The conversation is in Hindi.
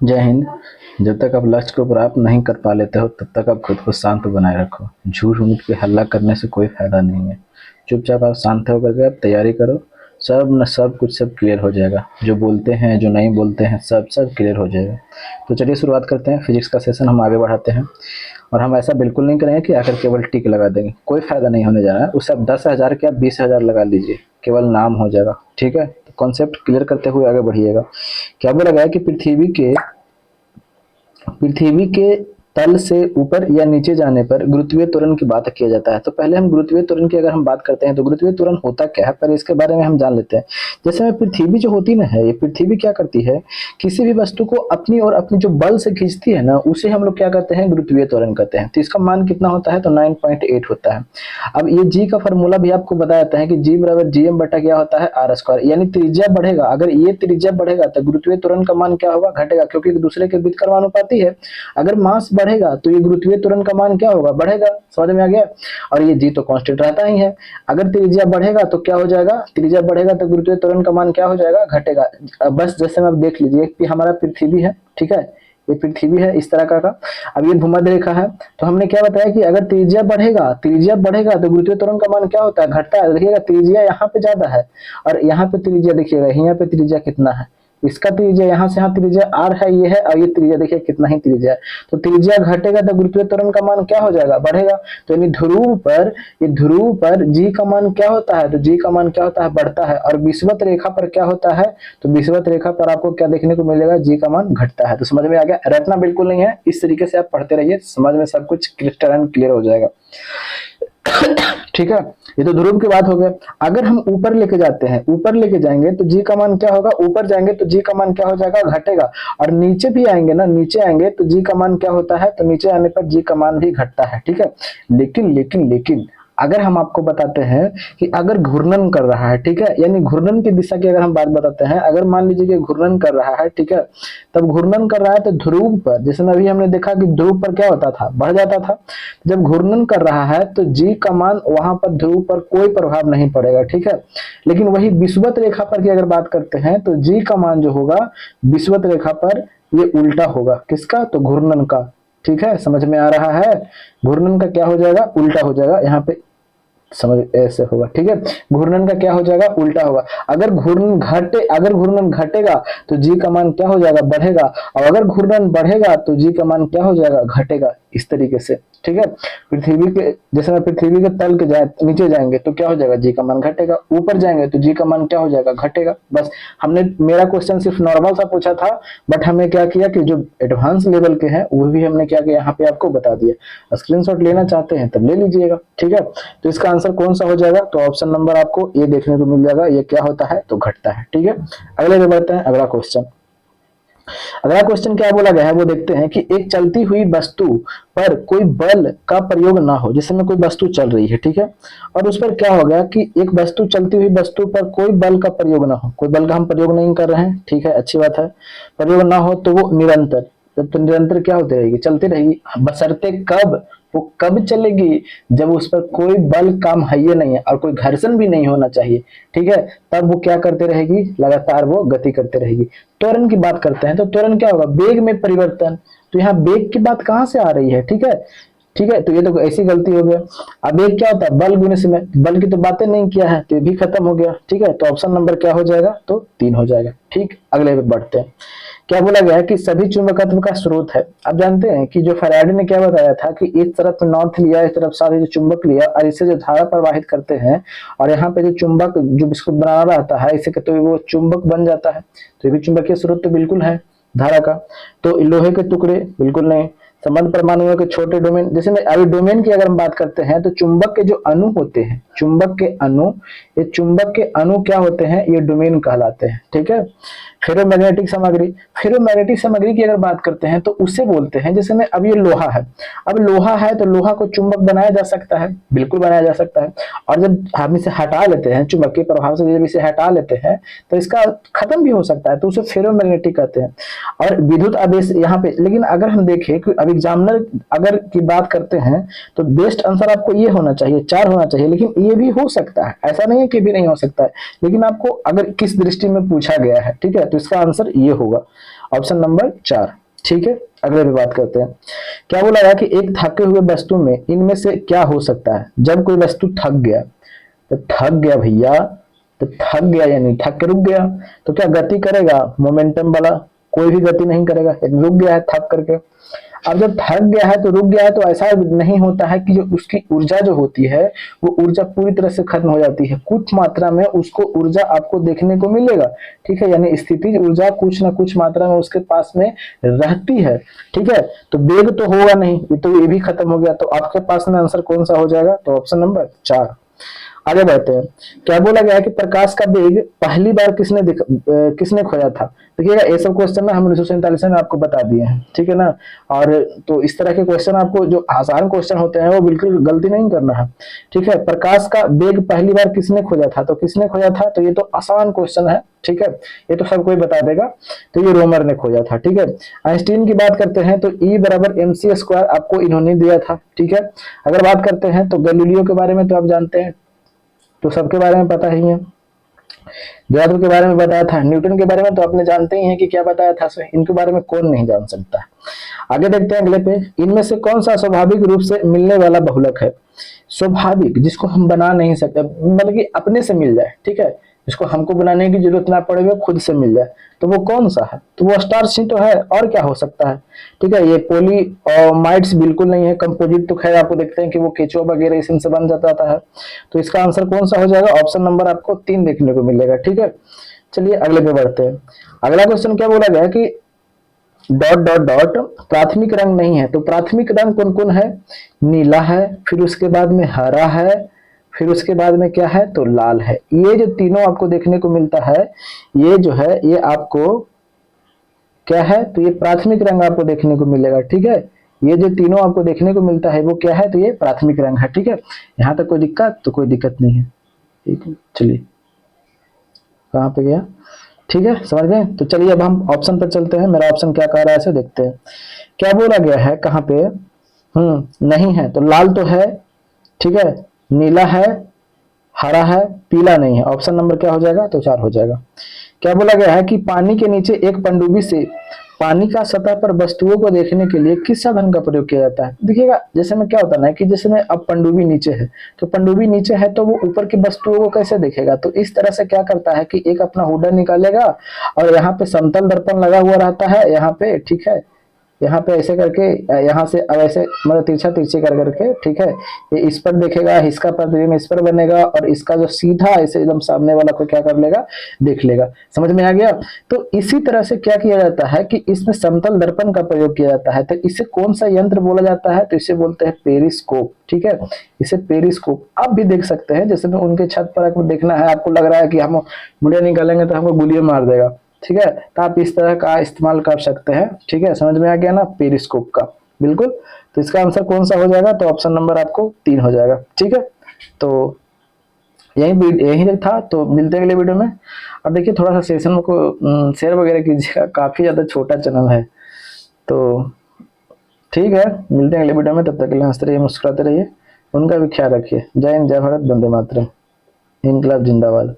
जय हिंद। जब तक आप लक्ष्य को प्राप्त नहीं कर पा लेते हो तब तक आप खुद को शांत बनाए रखो। झूठ मूठ पे हल्ला करने से कोई फायदा नहीं है। चुपचाप आप शांत होकर के आप तैयारी करो। सब न सब कुछ सब क्लियर हो जाएगा। जो बोलते हैं जो नहीं बोलते हैं सब सब क्लियर हो जाएगा। तो चलिए शुरुआत करते हैं। फिजिक्स का सेशन हम आगे बढ़ाते हैं। और हम ऐसा बिल्कुल नहीं करेंगे कि आकर केवल टिक लगा देंगे, कोई फायदा नहीं होने जा रहा है। उससे आप 10,000 के आप 20,000 लगा लीजिए, केवल नाम हो जाएगा। ठीक है, तो कॉन्सेप्ट क्लियर करते हुए आगे बढ़िएगा। क्या बोला गया है कि पृथ्वी के तल से ऊपर या नीचे जाने पर गुरुत्वीय त्वरण की बात किया जाता है। तो पहले हम गुरुत्वीय त्वरण की अगर हम बात करते हैं तो गुरुत्वीय त्वरण होता क्या है, पर इसके बारे में हम जान लेते हैं। जैसे में पृथ्वी जो होती ना है, ये पृथ्वी क्या करती है, किसी भी वस्तु को अपनी और अपनी जो बल से खींचती है ना, उसे हम लोग क्या कहते हैं, गुरुत्वीय त्वरण कहते हैं। तो इसका मान कितना होता है, तो 9.8 होता है। अब ये जी का फॉर्मूला भी आपको बताया जाता है कि जी बराबर जी एम बटा क्या होता है, आर स्क्वायर। यानी त्रिज्या बढ़ेगा, अगर ये त्रिज्या बढ़ेगा तो गुरुत्वीय त्वरण का मान क्या होगा, घटेगा, क्योंकि एक दूसरे के बीच कर्मानुपाती है। अगर मास बढ़ेगा तो ये गुरुत्वीय त्वरण का मान क्या होगा, बढ़ेगा। समझ में आ गया। और ये जी तो कांस्टेंट रहता ही है। अगर त्रिज्या बढ़ेगा तो क्या हो जाएगा, त्रिज्या बढ़ेगा तो गुरुत्वीय त्वरण का मान क्या हो जाएगा, घटेगा। अब बस जैसे में आप देख लीजिए कि हमारा पृथ्वी है, ठीक है, ये पृथ्वी है इस तरह का। अब ये भूमध्य रेखा है। तो हमने क्या बताया कि अगर त्रिज्या बढ़ेगा तो गुरुत्वीय त्वरण का मान क्या होता है, घटता है। देखिएगा त्रिज्या यहाँ पे ज्यादा है और यहाँ पे त्रिज्या देखिएगा, यहाँ पे त्रिज्या कितना है, इसका त्रिज्या यहाँ से यहाँ त्रिज्या आर है, ये है, और ये त्रिज्या देखिए कितना ही त्रिज्या है। तो त्रिज्या घटेगा तो गुरुत्वीय त्वरण का मान क्या हो जाएगा, बढ़ेगा। तो यानी ध्रुव पर जी का मान क्या होता है, तो जी का मान क्या होता है, बढ़ता है। और विषुवत रेखा पर क्या होता है, तो विषुवत रेखा पर आपको क्या देखने को मिलेगा, जी का मान घटता है। तो समझ में आ गया। रटना बिल्कुल नहीं है, इस तरीके से आप पढ़ते रहिए, समझ में सब कुछ क्लियर एंड क्लियर हो जाएगा। ठीक है, ये तो ध्रुव की बात हो गया। अगर हम ऊपर लेके जाते हैं, ऊपर लेके जाएंगे तो जी का मान क्या होगा, ऊपर जाएंगे तो जी का मान क्या हो जाएगा, घटेगा। और नीचे भी आएंगे ना, नीचे आएंगे तो जी का मान क्या होता है, तो नीचे आने पर जी का मान भी घटता है। ठीक है, लेकिन अगर हम आपको बताते हैं कि अगर घूर्णन कर रहा है, ठीक है, यानी घूर्णन की दिशा की अगर हम बात बताते हैं, अगर मान लीजिए कि घूर्णन कर रहा है, ठीक है, तब घूर्णन कर रहा है तो ध्रुव पर, जैसे अभी हमने देखा कि ध्रुव पर क्या होता था, बढ़ जाता था। जब घूर्णन कर रहा है तो जी का मान वहां पर ध्रुव पर कोई प्रभाव नहीं पड़ेगा। ठीक है, लेकिन वही विषुवत रेखा पर की अगर बात करते हैं तो जी का मान जो होगा विषुवत रेखा पर ये उल्टा होगा, किसका, तो घूर्णन का। ठीक है, समझ में आ रहा है। घूर्णन का क्या हो जाएगा, उल्टा हो जाएगा, यहाँ पे समझ ऐसे होगा। ठीक है, घूर्णन का क्या हो जाएगा, उल्टा होगा। अगर घूर्णन घटेगा तो जी का मान क्या हो जाएगा, बढ़ेगा। और अगर घूर्णन बढ़ेगा तो जी का मान क्या हो जाएगा, घटेगा, इस तरीके से। ठीक है, पृथ्वी के जैसे पृथ्वी के तल के नीचे जाएंगे तो क्या हो जाएगा, जी का मान घटेगा। ऊपर जाएंगे तो जी का मान क्या हो जाएगा, घटेगा। बस हमने, मेरा क्वेश्चन सिर्फ नॉर्मल सा पूछा था, बट हमने क्या किया कि जो एडवांस लेवल के हैं वो भी हमने क्या किया, यहाँ पे आपको बता दिया। स्क्रीनशॉट लेना चाहते हैं तब ले लीजिएगा। ठीक है, तो इसका आंसर कौन सा हो जाएगा, तो ऑप्शन नंबर आपको ये देखने को मिल जाएगा। ये क्या होता है, तो घटता है। ठीक है, अगले में बढ़ते हैं। अगला क्वेश्चन क्या बोला गया है वो देखते हैं कि एक चलती हुई वस्तु पर कोई बल का प्रयोग ना हो। जैसे में कोई वस्तु चल रही है, ठीक है, और उस पर क्या होगा कि एक वस्तु, चलती हुई वस्तु पर कोई बल का प्रयोग ना हो, कोई बल का हम प्रयोग नहीं कर रहे हैं। ठीक है, अच्छी बात है। प्रयोग ना हो तो वो निरंतर, जब तो निरंतर क्या होती रहेगी, चलती रहेगी। बशर्ते कब, वो कब चलेगी, जब उस पर कोई बल काम है ही नहीं है और कोई घर्षण भी नहीं होना चाहिए। ठीक है, तब वो क्या करते रहेगी, लगातार वो गति करते रहेगी। त्वरण की बात करते हैं तो त्वरण क्या होगा, वेग में परिवर्तन। तो यहाँ वेग की बात कहां से आ रही है, ठीक है, तो ये तो ऐसी गलती हो गया। अब एक क्या होता है, बल गुने समय, बल की तो बातें नहीं किया है तो ये भी खत्म हो गया। ठीक है, तो ऑप्शन नंबर क्या हो जाएगा, तो 3 हो जाएगा। ठीक, अगले पे बढ़ते हैं। क्या बोला गया है कि सभी चुंबकत्व का स्रोत है। आप जानते हैं कि जो फैराडे ने क्या बताया था कि इस तरफ नॉर्थ लिया, इस तरफ साथ जो चुंबक लिया और इससे जो धारा प्रवाहित करते हैं, और यहाँ पे जो चुंबक जो इसको बना रहता है, इससे तो वो चुंबक बन जाता है। तो ये भी चुंबकीय स्रोत तो बिल्कुल है धारा का। तो लोहे के टुकड़े बिल्कुल नहीं। संबंध परमाणुओं के छोटे डोमेन, जैसे में अभी डोमेन की अगर हम बात करते हैं तो चुंबक के जो अणु होते हैं, चुंबक के अणु क्या होते हैं, ये डोमेन कहलाते हैं। ठीक है, फेरोमैग्नेटिक सामग्री की अगर बात करते हैं तो उसे बोलते हैं, जैसे में अब ये लोहा है, अब लोहा है तो लोहा को चुंबक बनाया जा सकता है, बिल्कुल बनाया जा सकता है। और जब हम इसे हटा लेते हैं, चुंबकीय प्रभाव से जब इसे हटा लेते हैं तो इसका खत्म भी हो सकता है, तो उसे फेरोमैग्नेटिक कहते हैं। और विद्युत आवेश यहाँ पे, लेकिन अगर हम देखें कि अब एग्जामिनर अगर की बात करते हैं तो बेस्ट आंसर आपको ये होना चाहिए, 4 होना चाहिए, लेकिन ये भी हो सकता है, ऐसा नहीं है कि भी नहीं हो सकता है। लेकिन आपको अगर किस दृष्टि में पूछा गया है, ठीक है, तो इसका आंसर ये होगा ऑप्शन नंबर 4। ठीक है, अगले पे बात करते हैं। क्या बोला गया कि एक थके हुए वस्तु में इनमें से क्या हो सकता है? जब कोई वस्तु थक गया, तो थक गया भैया, तो थक गया यानी थक के रुक गया, तो क्या गति करेगा? मोमेंटम वाला कोई भी गति नहीं करेगा, रुक गया है थक करके। अब जब थक गया है तो रुक गया है, तो ऐसा नहीं होता है कि जो उसकी ऊर्जा जो होती है वो ऊर्जा पूरी तरह से खत्म हो जाती है, कुछ मात्रा में उसको ऊर्जा आपको देखने को मिलेगा। ठीक है, यानी स्थितिज ऊर्जा कुछ ना कुछ मात्रा में उसके पास में रहती है। ठीक है, तो वेग तो होगा नहीं, ये तो ये भी खत्म हो गया, तो आपके पास में आंसर कौन सा हो जाएगा? तो ऑप्शन नंबर 4। आगे बढ़ते हैं। क्या बोला गया है कि प्रकाश का वेग पहली बार किसने खोजा था? देखिएगा, ये सब क्वेश्चन ना हम 1947 में आपको बता दिए हैं। ठीक है ना, और तो इस तरह के क्वेश्चन आपको जो आसान क्वेश्चन होते हैं वो बिल्कुल गलती नहीं करना है। ठीक है, प्रकाश का वेग पहली बार किसने खोजा था? तो किसने खोजा था? तो ये तो आसान क्वेश्चन है। ठीक है, ये तो सब कोई बता देगा, तो ये रोमर ने खोजा था। ठीक है, आइंस्टीन की बात करते हैं तो E बराबर mc² आपको इन्होंने दिया था। ठीक है, अगर बात करते हैं तो गैलीलियो के बारे में तो आप जानते हैं, तो सबके बारे में पता ही है। ज्यादातर के बारे में बताया था, न्यूटन के बारे में तो आपने जानते ही हैं कि क्या बताया था, इनके बारे में कौन नहीं जान सकता है। आगे देखते हैं अगले पे। इनमें से कौन सा स्वाभाविक रूप से मिलने वाला बहुलक है? स्वाभाविक, जिसको हम बना नहीं सकते, मतलब कि अपने से मिल जाए। ठीक है, जिसको हमको बनाने की जरूरत ना पड़े, वो खुद से मिल जाए, तो वो कौन सा है? तो वो स्टार्च ही तो है, और क्या हो सकता है? ठीक है, ये पॉलीमाइड्स बिल्कुल नहीं है। कंपोजिट तो खैर आपको देखते हैं कि वो केचुआ वगैरह इनसे बन जाता है। तो इसका आंसर कौन सा हो जाएगा? ऑप्शन नंबर आपको 3 देखने को मिलेगा। ठीक है, चलिए अगले पे बढ़ते हैं। अगला क्वेश्चन क्या बोला गया कि डॉट डॉट डॉट प्राथमिक रंग नहीं है, तो प्राथमिक रंग कौन कौन है? नीला है, फिर उसके बाद में हरा है, फिर उसके बाद में क्या है? तो लाल है। ये जो तीनों आपको देखने को मिलता है, ये जो है ये आपको क्या है? तो ये प्राथमिक रंग आपको देखने को मिलेगा। ठीक है, ये जो तीनों आपको देखने को मिलता है वो क्या है? तो ये प्राथमिक रंग है। ठीक है, यहाँ तक कोई दिक्कत? तो कोई दिक्कत नहीं है। ठीक है, चलिए कहाँ पे गया? ठीक है, समझ गए? तो चलिए अब हम ऑप्शन पर चलते हैं। मेरा ऑप्शन क्या कह रहा है इसे देखते हैं। क्या बोला गया है कहाँ पे? नहीं है, तो लाल तो है। ठीक है, नीला है, हरा है, पीला नहीं है। ऑप्शन नंबर क्या हो जाएगा? तो 4 हो जाएगा। क्या बोला गया है कि पानी के नीचे एक पनडुब्बी से पानी का सतह पर वस्तुओं को देखने के लिए किस साधन का प्रयोग किया जाता है? देखिएगा, जैसे में क्या होता है ना कि जैसे में अब पनडुब्बी नीचे है, तो पनडुब्बी नीचे है तो वो ऊपर की वस्तुओं को कैसे देखेगा? तो इस तरह से क्या करता है कि एक अपना हुडा निकालेगा, और यहाँ पे समतल दर्पण लगा हुआ रहता है यहाँ पे। ठीक है, यहाँ पे ऐसे करके, यहाँ से अब ऐसे मतलब तिरछा तिरछी कर करके, ठीक है, ये इस पर देखेगा, इसका प्रतिबिंब इस पर बनेगा, और इसका जो सीधा ऐसे एकदम सामने वाला को क्या कर लेगा? देख लेगा। समझ में आ गया? तो इसी तरह से क्या किया जाता है कि इसमें समतल दर्पण का प्रयोग किया जाता है। तो इसे कौन सा यंत्र बोला जाता है? तो इसे बोलते हैं पेरिस्कोप। ठीक है, इसे पेरिस्कोप आप भी देख सकते हैं। जैसे में उनके छत पर आपको देखना है, आपको लग रहा है कि हम मुड़िया निकालेंगे तो हमको गोलियां मार देगा। ठीक है, तो आप इस तरह का इस्तेमाल कर सकते हैं। ठीक है, समझ में आ गया ना पेरिस्कोप का? बिल्कुल। तो इसका आंसर कौन सा हो जाएगा? तो ऑप्शन नंबर आपको 3 हो जाएगा। ठीक है, तो यही था। तो मिलते हैं अगले वीडियो में। अब देखिए, थोड़ा सा सेशन को शेयर वगैरह कीजिएगा, काफी ज्यादा छोटा चैनल है। तो ठीक है, मिलते हैं अगले वीडियो में। तब तक के लिए हंसते रहिए, मुस्कुराते रहिए, उनका भी ख्याल रखिए। जय हिंद, जय भारत, वंदे मातरम, इनकलाब जिंदाबाद।